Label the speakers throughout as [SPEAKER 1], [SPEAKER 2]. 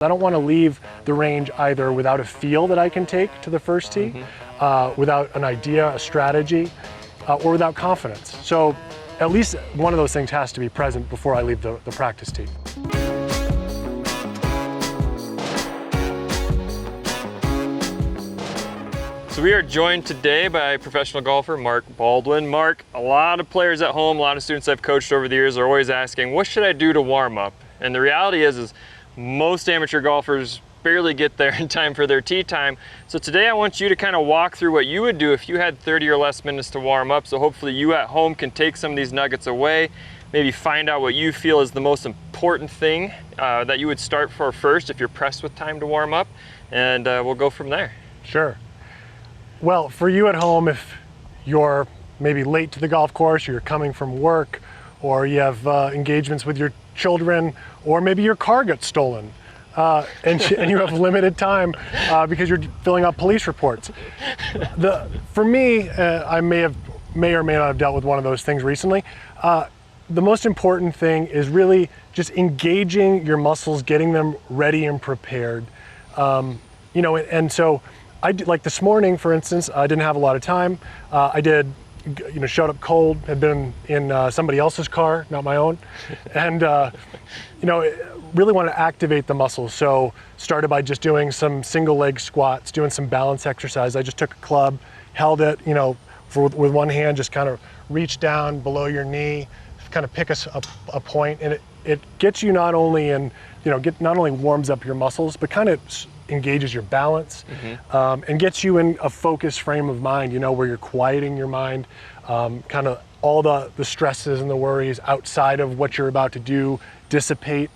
[SPEAKER 1] I don't want to leave the range either without a feel that I can take to the first tee, without an idea, a strategy, or without confidence. So at least one of those things has to be present before I leave the practice tee.
[SPEAKER 2] So we are joined today by professional golfer Mark Baldwin. Mark, a lot of players at home, a lot of students I've coached over the years are always asking, what should I do to warm up? And the reality is most amateur golfers barely get there in time for their tee time. So today I want you to kind of walk through what you would do if you had 30 or less minutes to warm up. So hopefully you at home can take some of these nuggets away, maybe find out what you feel is the most important thing that you would start for first if you're pressed with time to warm up, and we'll go from there.
[SPEAKER 1] Sure. Well, for you at home, if you're maybe late to the golf course, or you're coming from work, or you have engagements with your children, or maybe your car got stolen, and you have limited time because you're filling out police reports. For me, I may or may not have dealt with one of those things recently. The most important thing is really just engaging your muscles, getting them ready and prepared. And so I did, like this morning, for instance, I didn't have a lot of time. Showed up cold, had been in somebody else's car, not my own, and really want to activate the muscles. So started by just doing some single leg squats, doing some balance exercise. I just took a club, held it, with one hand, just kind of reach down below your knee, kind of pick a point, and it gets you not only not only warms up your muscles, but kind of engages your balance, and gets you in a focused frame of mind, where you're quieting your mind, kind of all the stresses and the worries outside of what you're about to do dissipate.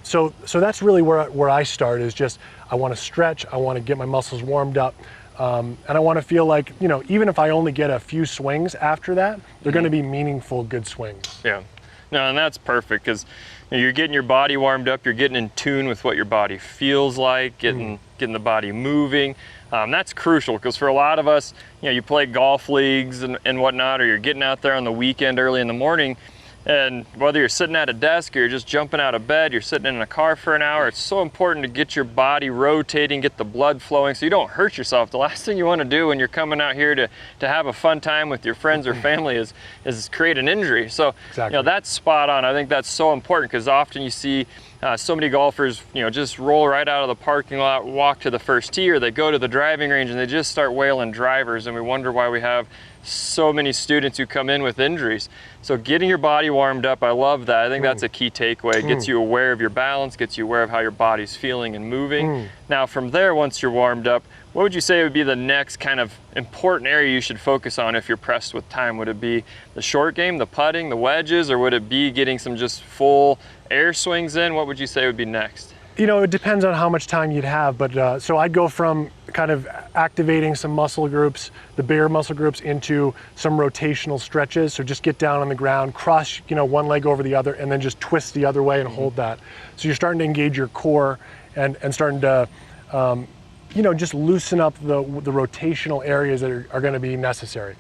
[SPEAKER 1] So that's really where I start, is just, I want to stretch, I want to get my muscles warmed up, and I want to feel like, even if I only get a few swings after that, they're going to be meaningful, good swings.
[SPEAKER 2] Yeah, no, and that's perfect, because you're getting your body warmed up, you're getting in tune with what your body feels like, getting the body moving. That's crucial, because for a lot of us, you play golf leagues and whatnot, or you're getting out there on the weekend early in the morning, and whether you're sitting at a desk or you're just jumping out of bed, you're sitting in a car for an hour, it's so important to get your body rotating, get the blood flowing so you don't hurt yourself. The last thing you want to do when you're coming out here to have a fun time with your friends or family is create an injury. So
[SPEAKER 1] exactly.
[SPEAKER 2] That's spot on. I think that's so important, because often you see so many golfers just roll right out of the parking lot, walk to the first tee, or they go to the driving range and they just start wailing drivers, and we wonder why we have so many students who come in with injuries. So getting your body warmed up, I love that. I think that's a key takeaway. It gets you aware of your balance, gets you aware of how your body's feeling and moving. Now from there, once you're warmed up, what would you say would be the next kind of important area you should focus on if you're pressed with time? Would it be the short game, the putting, the wedges, or would it be getting some just full air swings in? What would you say would be next?
[SPEAKER 1] It depends on how much time you'd have, but so I'd go from kind of activating some muscle groups, the bigger muscle groups, into some rotational stretches. So just get down on the ground, cross one leg over the other, and then just twist the other way and hold that. So you're starting to engage your core and starting to just loosen up the rotational areas that are going to be necessary.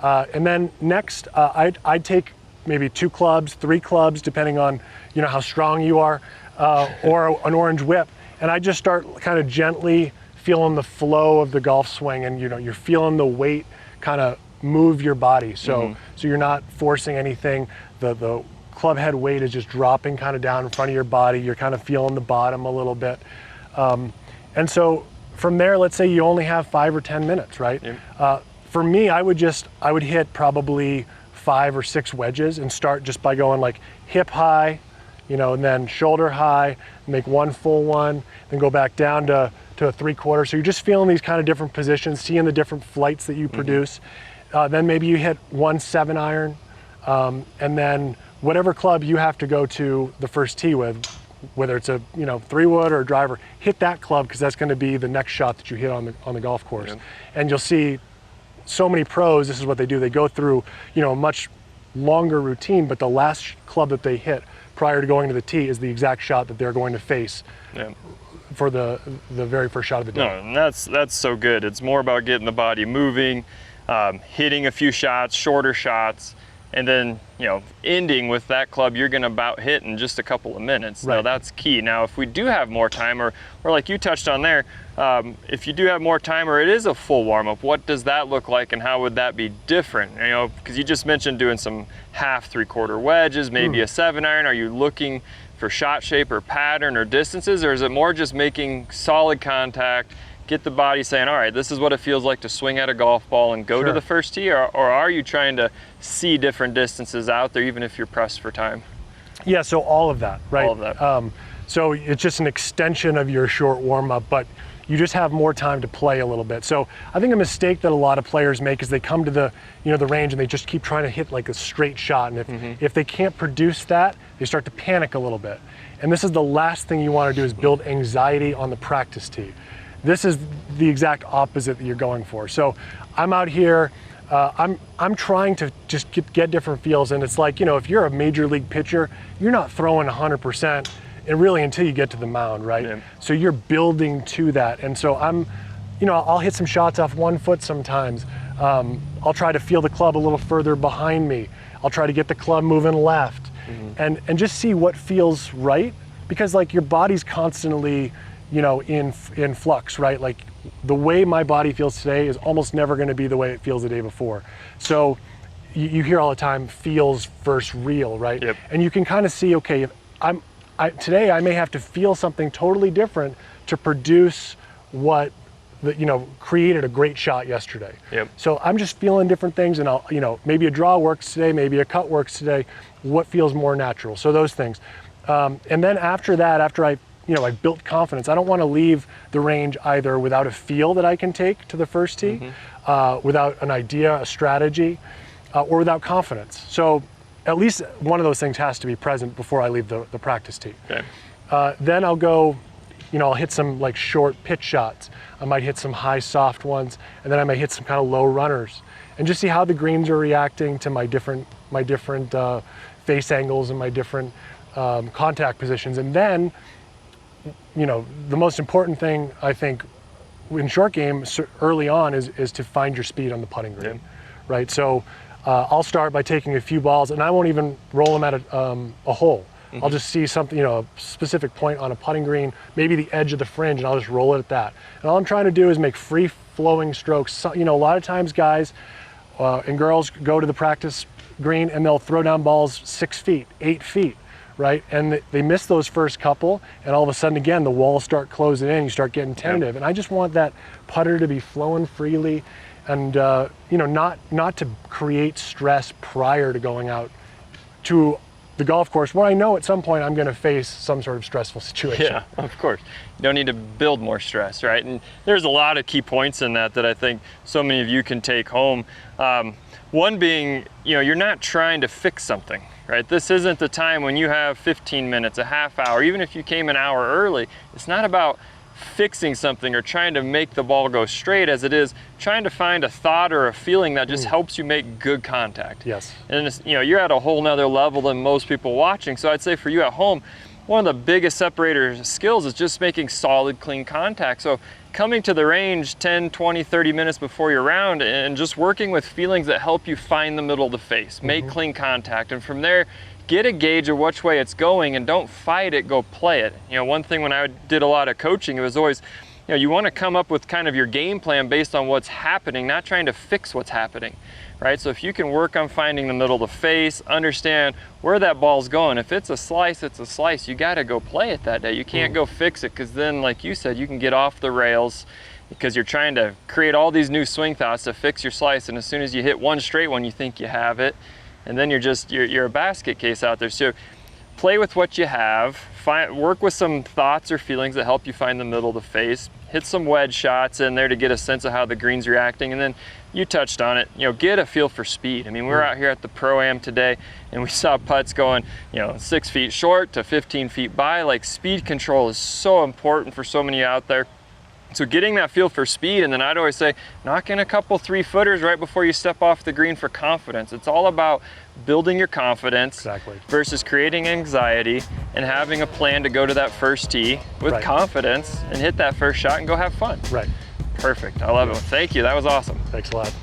[SPEAKER 1] And then next, I'd take maybe 2 clubs, 3 clubs, depending on how strong you are, or an orange whip, and I just start kind of gently feeling the flow of the golf swing, and you're feeling the weight kind of move your body. So you're not forcing anything. The club head weight is just dropping kind of down in front of your body. You're kind of feeling the bottom a little bit, and so from there, let's say you only have 5 or 10 minutes, right? For me, I would hit probably 5 or 6 wedges and start just by going like hip high, and then shoulder high, make one full one, then go back down to a 3/4. So you're just feeling these kind of different positions, seeing the different flights that you produce. Then maybe you hit 1 7-iron, and then whatever club you have to go to the first tee with, whether it's a 3-wood or a driver, hit that club, because that's going to be the next shot that you hit on the golf course. And you'll see so many pros, this is what they do. They go through a much longer routine, but the last club that they hit prior to going to the tee is the exact shot that they're going to face for the very first shot of the day.
[SPEAKER 2] No, and that's so good. It's more about getting the body moving, hitting a few shots, shorter shots, and then, you know, ending with that club you're going to about hit in just a couple of minutes.
[SPEAKER 1] Right.
[SPEAKER 2] Now that's key. Now if we do have more time, or like you touched on there, if you do have more time or it is a full warm-up, what does that look like and how would that be different? You know, because you just mentioned doing some half, three-quarter wedges, maybe a 7-iron. Are you looking for shot shape or pattern or distances, or is it more just making solid contact, get the body saying, all right, this is what it feels like to swing at a golf ball and go to the first tee, or are you trying to see different distances out there even if you're pressed for time?
[SPEAKER 1] Yeah, so all of that, right?
[SPEAKER 2] All of that.
[SPEAKER 1] So it's just an extension of your short warm-up, but you just have more time to play a little bit. So I think a mistake that a lot of players make is they come to the, you know, the range and they just keep trying to hit like a straight shot. And if they can't produce that, they start to panic a little bit. And this is the last thing you want to do, is build anxiety on the practice tee. This is the exact opposite that you're going for. So I'm out here, I'm trying to just get different feels. And it's like, you know, if you're a major league pitcher, you're not throwing 100%. And really until you get to the mound, right?
[SPEAKER 2] Yeah.
[SPEAKER 1] So you're building to that. And so I'll hit some shots off 1 foot sometimes. I'll try to feel the club a little further behind me. I'll try to get the club moving left and just see what feels right, because like your body's constantly, you know, in flux, right? Like the way my body feels today is almost never going to be the way it feels the day before. So you hear all the time, feels versus real, right?
[SPEAKER 2] Yep.
[SPEAKER 1] And you can kind of see, okay, if today I may have to feel something totally different to produce what created a great shot yesterday.
[SPEAKER 2] Yep.
[SPEAKER 1] So I'm just feeling different things, and maybe a draw works today, maybe a cut works today. What feels more natural? So those things. And then after that, after I built confidence, I don't want to leave the range either without a feel that I can take to the first tee, without an idea, a strategy, or without confidence. So at least one of those things has to be present before I leave the practice tee.
[SPEAKER 2] Okay.
[SPEAKER 1] Then I'll go, I'll hit some like short pitch shots. I might hit some high soft ones, and then I might hit some kind of low runners, and just see how the greens are reacting to my different face angles and my different contact positions. And then, the most important thing I think in short game early on is to find your speed on the putting green, right? So I'll start by taking a few balls, and I won't even roll them at a hole. I'll just see something, a specific point on a putting green, maybe the edge of the fringe, and I'll just roll it at that. And all I'm trying to do is make free flowing strokes. So, a lot of times guys and girls go to the practice green and they'll throw down balls 6 feet, 8 feet, right? And they miss those first couple, and all of a sudden, again, the walls start closing in, you start getting tentative. And I just want that putter to be flowing freely, and not to create stress prior to going out to the golf course, where I know at some point I'm going to face some sort of stressful situation.
[SPEAKER 2] Yeah, of course. You don't need to build more stress, right? And there's a lot of key points in that I think so many of you can take home. One being, you're not trying to fix something, right? This isn't the time when you have 15 minutes, a half hour, even if you came an hour early. It's not about fixing something or trying to make the ball go straight, as it is trying to find a thought or a feeling that just helps you make good contact.
[SPEAKER 1] Yes.
[SPEAKER 2] And it's, you're at a whole nother level than most people watching. So I'd say for you at home, one of the biggest separator skills is just making solid, clean contact. So coming to the range 10, 20, 30 minutes before your round and just working with feelings that help you find the middle of the face, make clean contact, and from there, get a gauge of which way it's going, and don't fight it, go play it. One thing when I did a lot of coaching, it was always, you want to come up with kind of your game plan based on what's happening, not trying to fix what's happening, right? So if you can work on finding the middle of the face, understand where that ball's going. If it's a slice, it's a slice. You got to go play it that day. You can't go fix it, because then, like you said, you can get off the rails because you're trying to create all these new swing thoughts to fix your slice. And as soon as you hit one straight one, you think you have it. And then you're a basket case out there. So play with what you have, work with some thoughts or feelings that help you find the middle of the face, hit some wedge shots in there to get a sense of how the green's reacting. And then you touched on it, get a feel for speed. I mean, we were out here at the Pro-Am today and we saw putts going, 6 feet short to 15 feet by. Like, speed control is so important for so many out there. So getting that feel for speed, and then I'd always say, knock in a couple 3-footers right before you step off the green for confidence. It's all about building your confidence versus creating anxiety and having a plan to go to that first tee with confidence and hit that first shot and go have fun.
[SPEAKER 1] Right.
[SPEAKER 2] Perfect. I love it. Thank you. That was awesome.
[SPEAKER 1] Thanks a lot.